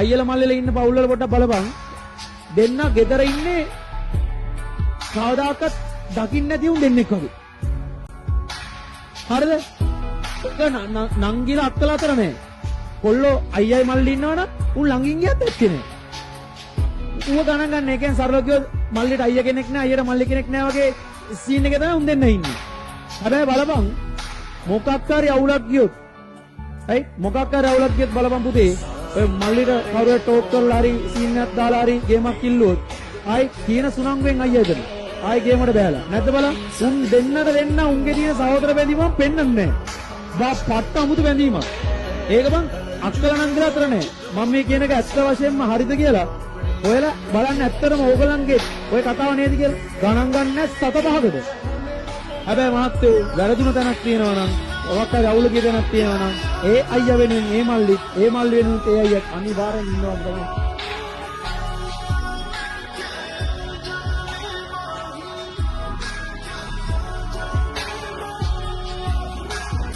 අයියලා මල්ලිලා ඉන්න පවුල් වල පොඩ්ඩක් බලපන්. දෙන්න ගෙදර ඉන්නේ කවදාකවත් දකින්න නැති උන් දෙන්නෙක් වගේ. හරිද? නංගිලා අක්කලා අතර නෑ. කොල්ලෝ අයියයි මල්ලි ඉන්නවනම් උන් ළඟින් ගියත් එක්කේ නෑ. ඌව ගණන් ගන්න එකෙන් සරලව කිව්වොත් මල්ලිට අයියා කෙනෙක් නෑ අයියට මල්ලි කෙනෙක් නෑ වගේ සීන් එක තමයි උන් දෙන්න ඉන්නේ. හැබැයි බලපන් මොකක් හරි අවුලක් ගියොත් හයි මොකක් හරි අවුලක් ගියොත් බලපන් පුතේ ඔය මල්ලිට කවුරුහරි ටෝක් කරලා හරි සීන් එකක් දාලා හරි ගේමක් කිල්ලුවොත් ආයි කියන සුනංගුවෙන් අයියා එතන ආයි ගේමකට බෑලා නැද්ද බලන්න උන් දෙන්නට දෙන්න උන්ගේ තියෙන සහෝදර බැඳීමක් පෙන්වන්නේ නෑ බා පට්ට අමුතු බැඳීමක් ඒක බං අක්කලා නංගිලා අතර නෑ මම මේ කියන එක ඇත්ත වශයෙන්ම හරිද කියලා ඔයලා බලන්න ඇත්තටම ඕගලන්ගේ ඔය කතාව නේද කියලා ගණන් ගන්න සත පහකද හැබැයි මහත්තයෝ වැරදුන තැනක් තියෙනවා නම් ඔවත් හරි අවුල ගිය තැනක් තියෙනවා නම් ඒ අයියා වෙනුවෙන් ඒ මල්ලි වෙනුවෙන් ඒ අයියා අනිවාර්යෙන් ඉන්නවා තමයි